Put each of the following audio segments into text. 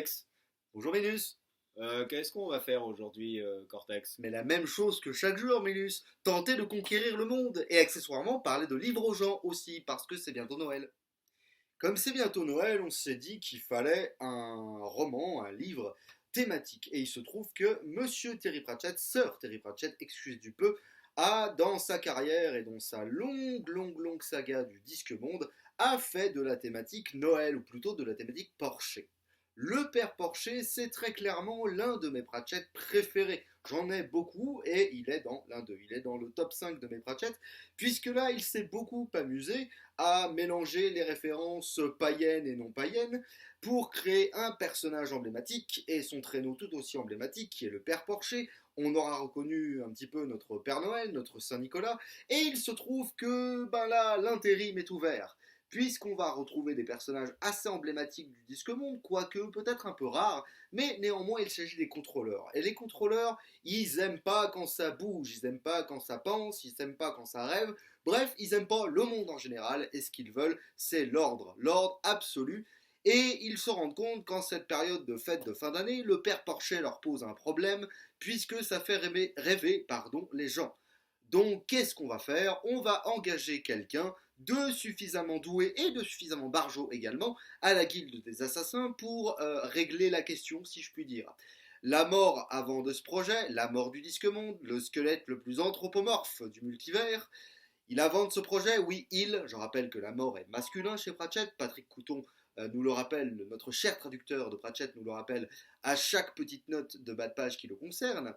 Cortex. Bonjour Minus. Qu'est-ce qu'on va faire aujourd'hui, Cortex? Mais la même chose que chaque jour, Minus. Tenter de conquérir le monde. Et accessoirement, parler de livres aux gens aussi, parce que c'est bientôt Noël. Comme c'est bientôt Noël, on s'est dit qu'il fallait un roman, un livre thématique. Et il se trouve que Monsieur Terry Pratchett, Sir Terry Pratchett, excuse du peu, a, dans sa carrière et dans sa longue saga du disque monde, a fait de la thématique Noël, ou plutôt de la thématique Porcher. Le père Porcher, c'est très clairement l'un de mes Pratchett préférés. J'en ai beaucoup et il est dans il est dans le top 5 de mes Pratchett, puisque là, il s'est beaucoup amusé à mélanger les références païennes et non païennes pour créer un personnage emblématique et son traîneau tout aussi emblématique qui est le père Porcher. On aura reconnu un petit peu notre Père Noël, notre Saint Nicolas, et il se trouve que ben là, l'intérim est ouvert puisqu'on va retrouver des personnages assez emblématiques du disque monde, quoique peut-être un peu rares, mais néanmoins il s'agit des contrôleurs. Et les contrôleurs, ils aiment pas quand ça bouge, ils aiment pas quand ça pense, ils aiment pas quand ça rêve, bref, ils aiment pas le monde en général, et ce qu'ils veulent, c'est l'ordre absolu. Et ils se rendent compte qu'en cette période de fête de fin d'année, le père Porcher leur pose un problème, puisque ça fait rêver les gens. Donc qu'est-ce qu'on va faire? On va engager quelqu'un de suffisamment doué et de suffisamment barjot également à la guilde des assassins pour régler la question, si je puis dire. La mort avant de ce projet, la mort du disque monde, le squelette le plus anthropomorphe du multivers. Il invente ce projet, oui, je rappelle que la mort est masculin chez Pratchett, Patrick Couton nous le rappelle, notre cher traducteur de Pratchett nous le rappelle à chaque petite note de bas de page qui le concerne.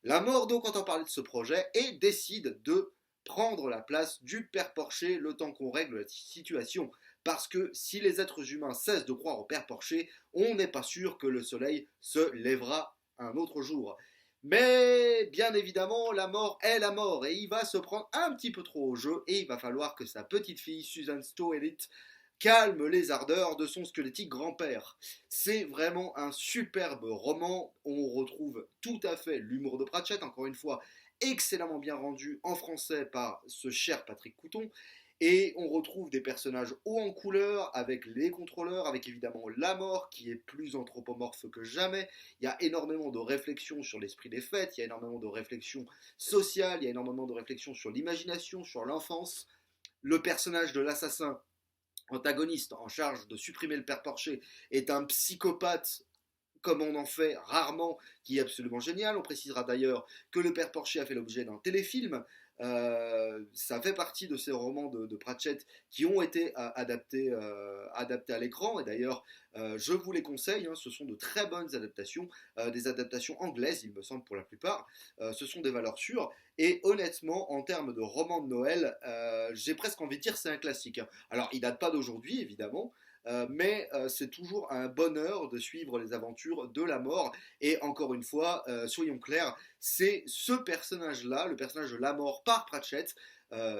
La mort donc entend parler de ce projet et décide de prendre la place du père Porcher le temps qu'on règle la situation. Parce que si les êtres humains cessent de croire au père Porcher, on n'est pas sûr que le soleil se lèvera un autre jour. Mais bien évidemment, la mort est la mort et il va se prendre un petit peu trop au jeu et il va falloir que sa petite fille Susan Stow-Elliott calme les ardeurs de son squelettique grand-père. C'est vraiment un superbe roman, on retrouve tout à fait l'humour de Pratchett, encore une fois, excellemment bien rendu en français par ce cher Patrick Couton, et on retrouve des personnages hauts en couleur, avec les contrôleurs, avec évidemment la mort, qui est plus anthropomorphe que jamais. Il y a énormément de réflexions sur l'esprit des fêtes, il y a énormément de réflexions sociales, il y a énormément de réflexions sur l'imagination, sur l'enfance. Le personnage de l'assassin antagoniste en charge de supprimer le père Porcher est un psychopathe comme on en fait rarement, qui est absolument génial. On précisera d'ailleurs que le père Porcher a fait l'objet d'un téléfilm. Ça fait partie de ces romans de Pratchett qui ont été adaptés à l'écran. Et d'ailleurs, je vous les conseille, hein, ce sont de très bonnes adaptations, des adaptations anglaises, il me semble, pour la plupart. Ce sont des valeurs sûres. Et honnêtement, en termes de roman de Noël, j'ai presque envie de dire c'est un classique. Alors, il date pas d'aujourd'hui, évidemment, mais c'est toujours un bonheur de suivre les aventures de la mort. Et encore une fois, soyons clairs, c'est ce personnage-là, le personnage de la mort par Pratchett,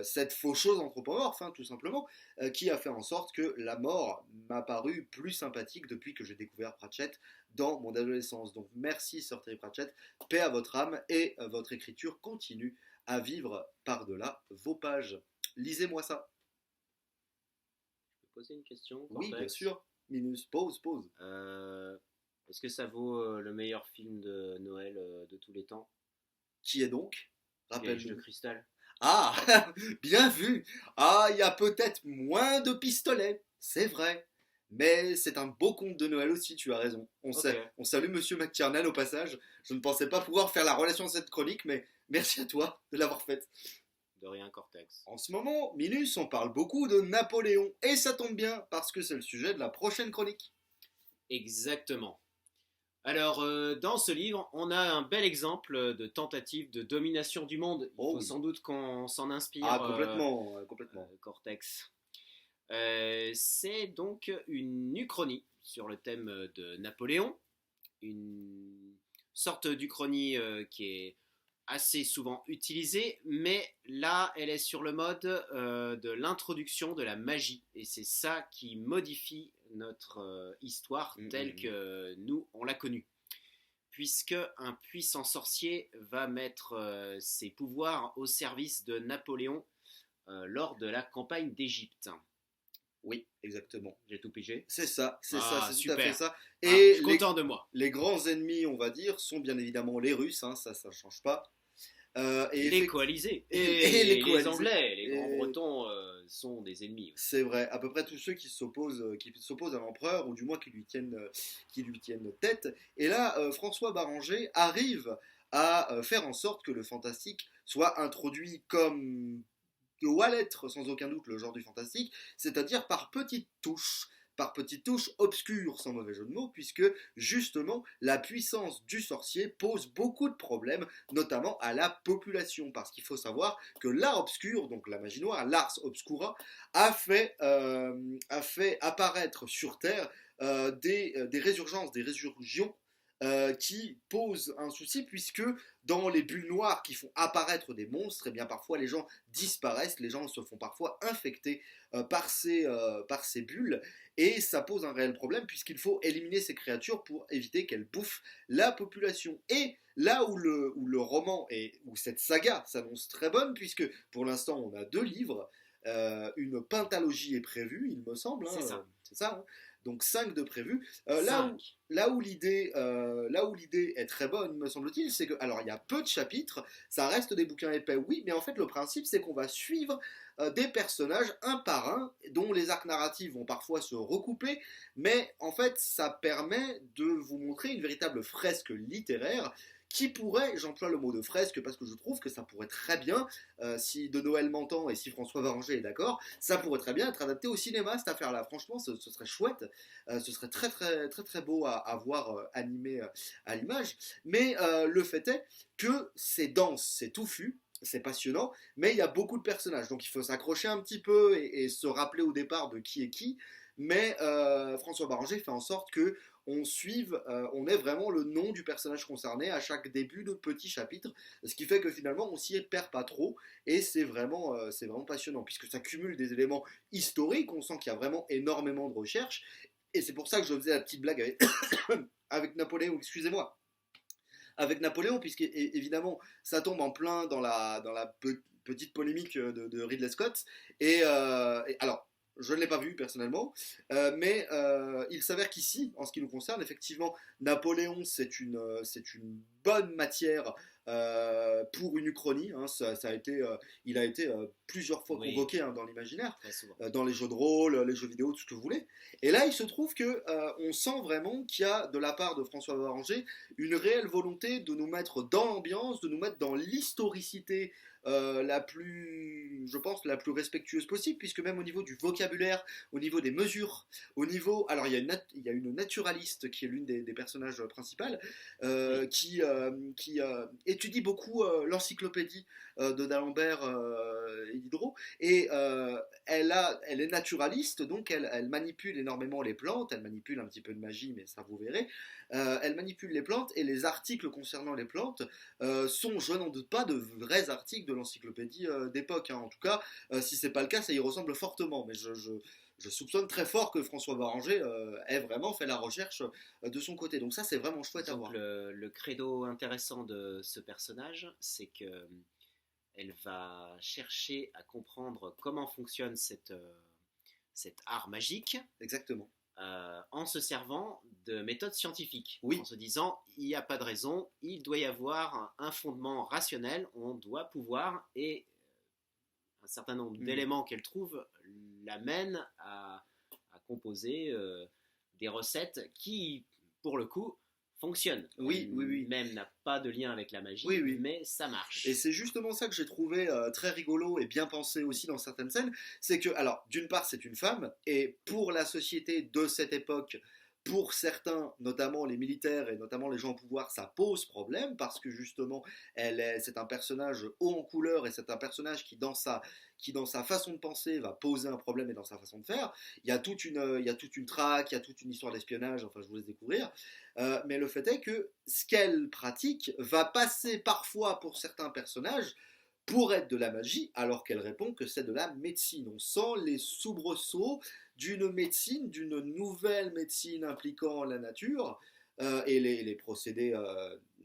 cette faucheuse anthropomorphe, hein, tout simplement, qui a fait en sorte que la mort m'a paru plus sympathique depuis que j'ai découvert Pratchett dans mon adolescence. Donc merci Sir Terry Pratchett, paix à votre âme, et votre écriture continue à vivre par-delà vos pages. Lisez-moi ça. Poser une question, Oui, bien Cortex. sûr. Minus, pause. Est-ce que ça vaut le meilleur film de Noël de tous les temps? Qui est donc? Piège de Rappelle-nous. cristal. Ah, bien vu. Ah, il y a peut-être moins de pistolets, c'est vrai. Mais c'est un beau conte de Noël aussi, tu as raison. Ok. On salue Monsieur McTiernan au passage. Je ne pensais pas pouvoir faire la relation de cette chronique, mais merci à toi de l'avoir faite. De rien, Cortex. En ce moment, Minus, on parle beaucoup de Napoléon. Et ça tombe bien, parce que c'est le sujet de la prochaine chronique. Exactement. Alors, dans ce livre, on a un bel exemple de tentative de domination du monde. Il faut sans doute qu'on s'en inspire. Ah, complètement. Cortex. C'est donc une uchronie sur le thème de Napoléon. Une sorte d'uchronie qui est assez souvent utilisée, mais là, elle est sur le mode de l'introduction de la magie. Et c'est ça qui modifie notre histoire telle que nous, on l'a connue. Puisque un puissant sorcier va mettre ses pouvoirs au service de Napoléon lors de la campagne d'Égypte. Oui, exactement. J'ai tout pigé. C'est ça, c'est Ah, tout à fait super. ça. Ah, je Et suis content de moi. les grands ennemis, on va dire, sont bien évidemment les Russes, hein, ça change pas. Et, Les coalisés. et les Et les coalisés. Anglais, les Et Grands-Bretons sont des ennemis. c'est vrai, à peu près tous ceux qui s'opposent à l'empereur, ou du moins qui lui tiennent tête. Et là, François Barranger arrive à faire en sorte que le fantastique soit introduit comme doit l'être sans aucun doute le genre du fantastique, c'est-à-dire par petites touches obscures, sans mauvais jeu de mots, puisque justement la puissance du sorcier pose beaucoup de problèmes, notamment à la population, parce qu'il faut savoir que l'art obscur, donc la magie noire, l'ars obscura, a fait apparaître sur Terre des résurgences, des résurgions qui posent un souci puisque dans les bulles noires qui font apparaître des monstres, et bien parfois les gens disparaissent, les gens se font parfois infecter par ces bulles, et ça pose un réel problème puisqu'il faut éliminer ces créatures pour éviter qu'elles bouffent la population. Et là où le roman et où cette saga s'annonce très bonne, puisque pour l'instant on a 2 livres, une pentalogie est prévue, il me semble, hein, c'est ça, hein, donc 5 de prévus. Là où l'idée est très bonne, me semble-t-il, c'est que, alors il y a peu de chapitres, ça reste des bouquins épais, oui, mais en fait le principe c'est qu'on va suivre des personnages un par un, dont les arcs narratifs vont parfois se recouper, mais en fait ça permet de vous montrer une véritable fresque littéraire qui pourrait, j'emploie le mot de fresque parce que je trouve que ça pourrait très bien, si De Noël m'entend et si François Varranger est d'accord, ça pourrait très bien être adapté au cinéma cette affaire-là. Franchement, ce serait chouette, ce serait très très très très beau à voir animé à l'image. Mais le fait est que c'est dense, c'est touffu. C'est passionnant, mais il y a beaucoup de personnages, donc il faut s'accrocher un petit peu et se rappeler au départ de qui est qui. Mais François Barranger fait en sorte que on ait vraiment le nom du personnage concerné à chaque début de petit chapitre, ce qui fait que finalement on s'y perd pas trop, et c'est vraiment passionnant, puisque ça cumule des éléments historiques, on sent qu'il y a vraiment énormément de recherches, et c'est pour ça que je faisais la petite blague avec, avec Napoléon, excusez-moi, avec Napoléon, puisque évidemment ça tombe en plein dans la petite polémique de Ridley Scott, et alors je ne l'ai pas vu personnellement, mais il s'avère qu'ici, en ce qui nous concerne, effectivement, Napoléon, c'est une bonne matière pour une uchronie. Hein, il a été plusieurs fois convoqué, hein, dans l'imaginaire, dans les jeux de rôle, les jeux vidéo, tout ce que vous voulez. Et là, il se trouve que on sent vraiment qu'il y a de la part de François Barranger une réelle volonté de nous mettre dans l'ambiance, de nous mettre dans l'historicité je pense, la plus respectueuse possible, puisque même au niveau du vocabulaire, au niveau des mesures, alors il y a une naturaliste qui est l'une des personnages principales, qui étudie beaucoup l'encyclopédie de d'Alembert et Diderot, et elle est naturaliste, donc elle manipule énormément les plantes, elle manipule un petit peu de magie, mais ça vous verrez. Elle manipule les plantes, et les articles concernant les plantes sont, je n'en doute pas, de vrais articles de l'encyclopédie d'époque, hein. En tout cas, si c'est pas le cas, ça y ressemble fortement, mais je soupçonne très fort que François Barranger ait vraiment fait la recherche de son côté. Donc ça, c'est vraiment chouette à voir. Le credo intéressant de ce personnage, c'est que elle va chercher à comprendre comment fonctionne cet art magique. Exactement. En se servant de méthodes scientifiques, oui. En se disant il n'y a pas de raison, il doit y avoir un fondement rationnel, on doit pouvoir, et un certain nombre d'éléments qu'elle trouve l'amènent à composer des recettes qui, pour le coup, fonctionnent. Oui. Même n'a pas de lien avec la magie, mais ça marche. Et c'est justement ça que j'ai trouvé très rigolo et bien pensé aussi dans certaines scènes, c'est que, alors, d'une part, c'est une femme, et pour la société de cette époque, pour certains, notamment les militaires et notamment les gens au pouvoir, ça pose problème, parce que justement, c'est un personnage haut en couleur, et c'est un personnage qui dans sa façon de penser, va poser un problème, et dans sa façon de faire. Il y a toute une traque, il y a toute une histoire d'espionnage, enfin je vous laisse découvrir. Mais le fait est que ce qu'elle pratique va passer parfois pour certains personnages pour être de la magie, alors qu'elle répond que c'est de la médecine. On sent les soubresauts d'une médecine, d'une nouvelle médecine impliquant la nature, et les procédés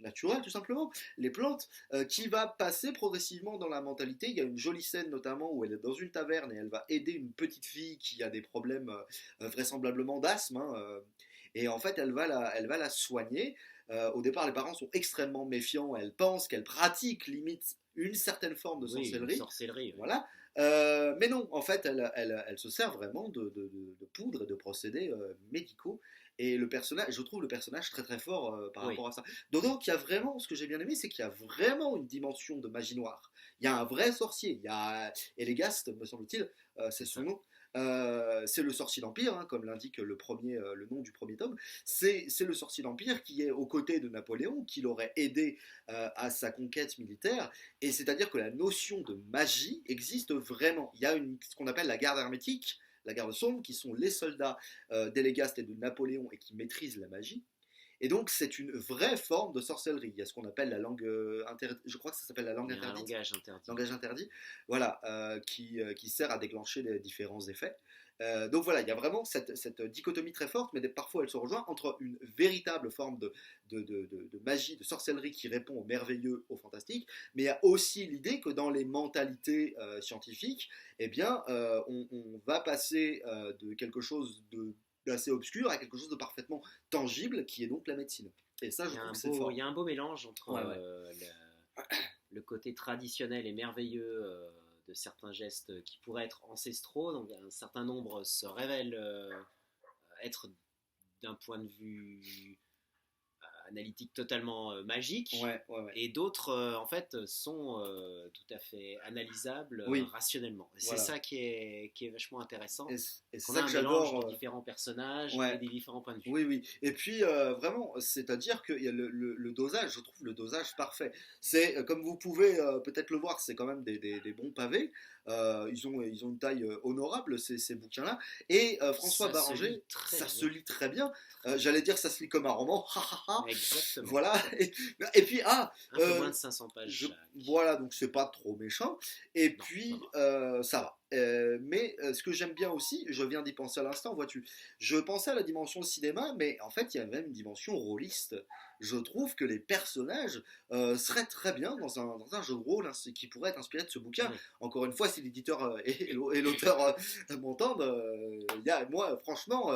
naturelles tout simplement, les plantes, qui va passer progressivement dans la mentalité. Il y a une jolie scène notamment où elle est dans une taverne et elle va aider une petite fille qui a des problèmes vraisemblablement d'asthme, hein, et en fait elle va la soigner. Au départ les parents sont extrêmement méfiants, elle pense qu'elle pratique limite une certaine forme de Oui, une sorcellerie. sorcellerie. Oui. Voilà. Mais non, en fait, elle se sert vraiment de poudre et de procédés médicaux. Et le personnage, je trouve le personnage très très fort par Oui. rapport à ça. D'autant qu'il y a vraiment, ce que j'ai bien aimé, c'est qu'il y a vraiment une dimension de magie noire. Il y a un vrai sorcier. Il y a Elegast, me semble-t-il, c'est son nom. C'est le sorcier d'Empire, hein, comme l'indique le nom du premier tome. C'est le sorcier d'Empire qui est aux côtés de Napoléon, qui l'aurait aidé à sa conquête militaire. Et c'est-à-dire que la notion de magie existe vraiment. Il y a ce qu'on appelle la garde hermétique, la garde sombre, qui sont les soldats d'Elégast et de Napoléon et qui maîtrisent la magie. Et donc c'est une vraie forme de sorcellerie. Il y a ce qu'on appelle la langue interdite, je crois que ça s'appelle la langue Il y a un interdite. langage interdit. Langage interdit, voilà, qui sert à déclencher les différents effets. Donc voilà, il y a vraiment cette dichotomie très forte, mais parfois elle se rejoint entre une véritable forme de magie, de sorcellerie qui répond au merveilleux, au fantastique, mais il y a aussi l'idée que dans les mentalités scientifiques, eh bien, on va passer de quelque chose d'assez obscur à quelque chose de parfaitement tangible, qui est donc la médecine. Et ça, je trouve que c'est fort. Il y a un beau mélange entre Ouais. le côté traditionnel et merveilleux de certains gestes qui pourraient être ancestraux. Donc un certain nombre se révèlent être d'un point de vue analytique totalement magique, Ouais. et d'autres en fait sont tout à fait analysables Oui. rationnellement. C'est Voilà. ça qui est vachement intéressant. Et c'est On ça a que un mélange j'adore. des différents personnages Ouais. et des différents points de vue. Oui. Et puis, vraiment, c'est-à-dire qu'il y a le dosage, je trouve le dosage parfait. C'est, comme vous pouvez peut-être le voir, c'est quand même des bons pavés. Ils ont une taille honorable, ces bouquins-là. Et François Ça Barranger, se lit très ça bien. se lit très bien. J'allais dire, ça se lit comme un roman. Exactement. Voilà. Et puis, un peu moins de 500 pages chaque. Voilà, donc c'est pas trop méchant. Et Non, puis, ça ça va. Mais ce que j'aime bien aussi, je viens d'y penser à l'instant, vois-tu, je pensais à la dimension cinéma, mais en fait, il y a même une dimension rôliste. Je trouve que les personnages seraient très bien dans un jeu de rôle, hein, qui pourrait être inspiré de ce bouquin. Oui. Encore une fois, si l'éditeur et l'auteur m'entendent, moi, franchement,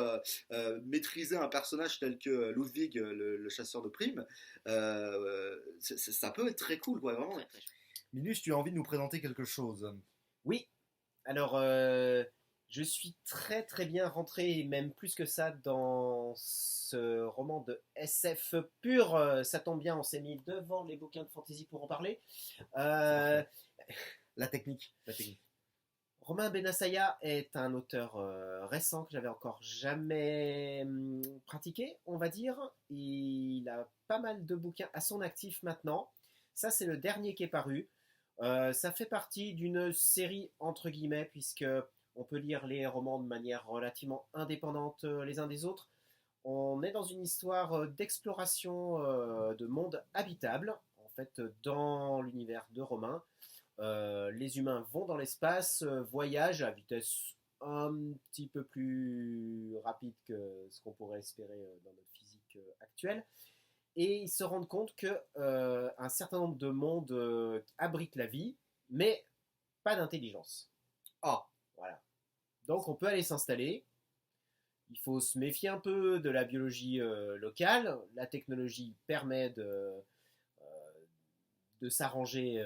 maîtriser un personnage tel que Ludwig, le chasseur de primes, ça peut être très cool, quoi, vraiment. Très, très chouette. Minus, tu as envie de nous présenter quelque chose? Oui, alors je suis très très bien rentré, et même plus que ça, dans ce roman de SF pur. Ça tombe bien, on s'est mis devant les bouquins de fantasy pour en parler. La technique. Romain Benassaya est un auteur récent que j'avais encore jamais pratiqué, on va dire. Il a pas mal de bouquins à son actif maintenant. Ça, c'est le dernier qui est paru. Ça fait partie d'une série entre guillemets, puisque on peut lire les romans de manière relativement indépendante les uns des autres. On est dans une histoire d'exploration de mondes habitables, en fait, dans l'univers de Romain. Les humains vont dans l'espace, voyagent à vitesse un petit peu plus rapide que ce qu'on pourrait espérer dans notre physique actuelle. Et ils se rendent compte que un certain nombre de mondes abritent la vie, mais pas d'intelligence. Voilà. Donc on peut aller s'installer. Il faut se méfier un peu de la biologie locale. La technologie permet de s'arranger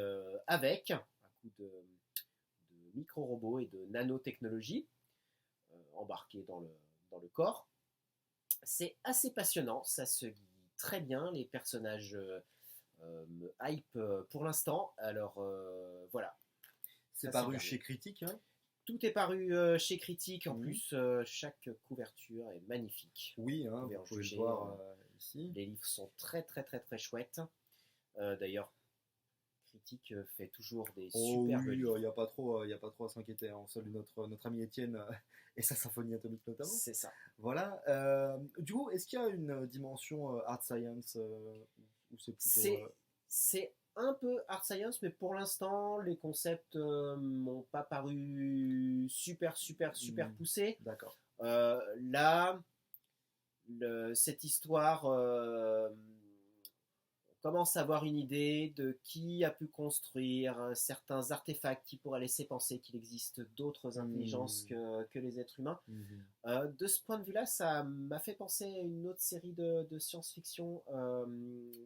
avec, un coup de micro-robots et de nanotechnologie embarqués dans le corps. C'est assez passionnant, ça se lit très bien, les personnages me hype pour l'instant, alors voilà. C'est Ça, paru c'est chez Critique, hein? Tout est paru chez Critique, en plus chaque couverture est magnifique. Oui, hein, pouvez vous en pouvez juger, le voir ici. Les livres sont très très très très chouettes. D'ailleurs, Critique fait toujours des superbes Oui, livres. il n'y a pas trop à s'inquiéter, hein. On salue notre ami Étienne et sa symphonie atomique notamment. C'est ça. Voilà. Du coup, est-ce qu'il y a une dimension art science ou c'est plutôt C'est un peu art science, mais pour l'instant, les concepts m'ont pas paru super poussés. D'accord. Là, cette histoire commence à avoir une idée de qui a pu construire certains artefacts qui pourraient laisser penser qu'il existe d'autres intelligences que les êtres humains. De ce point de vue-là, ça m'a fait penser à une autre série de science-fiction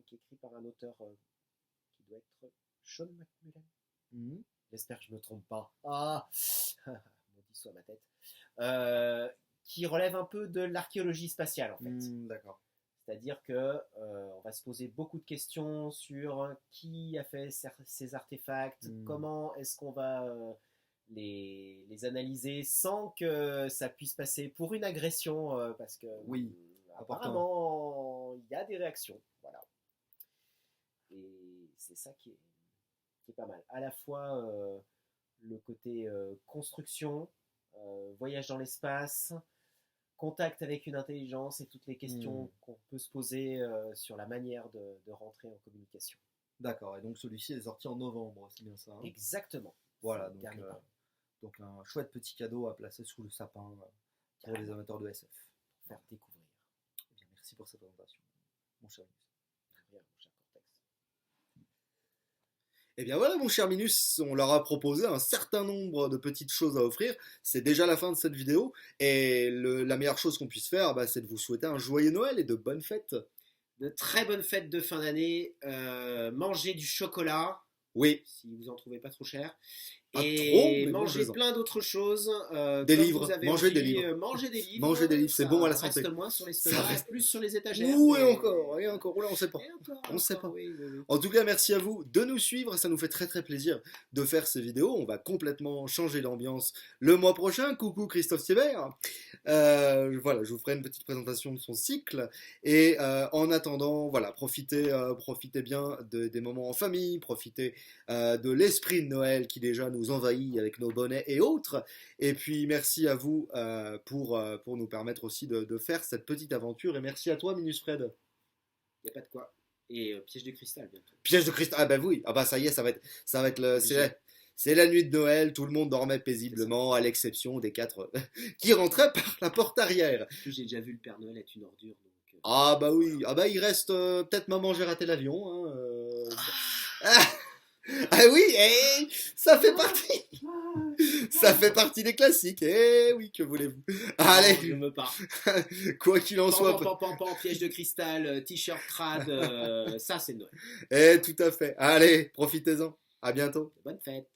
qui est écrite par un auteur qui doit être Sean McMillan. J'espère que je ne me trompe pas. Ah, maudit soit ma tête. Qui relève un peu de l'archéologie spatiale, en fait. D'accord. C'est-à-dire que on va se poser beaucoup de questions sur qui a fait ces artefacts, comment est-ce qu'on va les analyser sans que ça puisse passer pour une agression, parce que Oui, apparemment il y a des réactions. Voilà. Et c'est ça qui est pas mal. À la fois le côté construction, voyage dans l'espace, contact avec une intelligence et toutes les questions qu'on peut se poser sur la manière de rentrer en communication. D'accord, et donc celui-ci est sorti en novembre, c'est bien ça, hein? Exactement. Voilà, donc un chouette petit cadeau à placer sous le sapin pour les amateurs de SF. Faire découvrir. Eh bien, merci pour cette présentation, mon cher Minus. Rien, mon cher Cortex. Eh bien voilà, mon cher Minus, on leur a proposé un certain nombre de petites choses à offrir. C'est déjà la fin de cette vidéo, et la meilleure chose qu'on puisse faire, c'est de vous souhaiter un joyeux Noël et de bonnes fêtes. De très bonnes fêtes de fin d'année. Mangez du chocolat. Oui. Si vous en trouvez pas trop cher. Pas Et trop, mais mangez bon, plein d'autres choses. Des comme livres. vous avez Mangez envie, des livres. Mangez des livres. Mangez des livres, c'est Ça bon à la santé. Reste moins sur les Ça stores, reste- plus sur les étagères. Ouh, et mais- encore, là on sait pas. Et encore, On sait pas. oui. En tout cas, merci à vous de nous suivre, ça nous fait très très plaisir de faire ces vidéos. On va complètement changer l'ambiance le mois prochain. Coucou Christophe Siebert. Voilà, je vous ferai une petite présentation de son cycle. Et en attendant, voilà, profitez bien des moments en famille, profitez de l'esprit de Noël qui déjà nous envahit avec nos bonnets et autres. Et puis merci à vous pour nous permettre aussi de faire cette petite aventure. Et merci à toi, Minus Fred. Il n'y a pas de quoi. Et piège de cristal bientôt. Piège de cristal. Ah bah oui. Ah bah ça y est, ça va être le. C'est la nuit de Noël. Tout le monde dormait paisiblement, à l'exception des 4 qui rentraient par la porte arrière. J'ai déjà vu le Père Noël être une ordure. Donc, Ah bah oui. Ah bah il reste peut-être maman j'ai raté l'avion. Hein, Ah oui, ça fait partie. Ça fait partie des classiques. Eh oui, que voulez-vous. Allez, je me pars. quoi qu'il en soit. Piège de cristal, t-shirt crade, ça c'est Noël. Tout à fait. Allez, profitez-en. À bientôt. Bonne fête.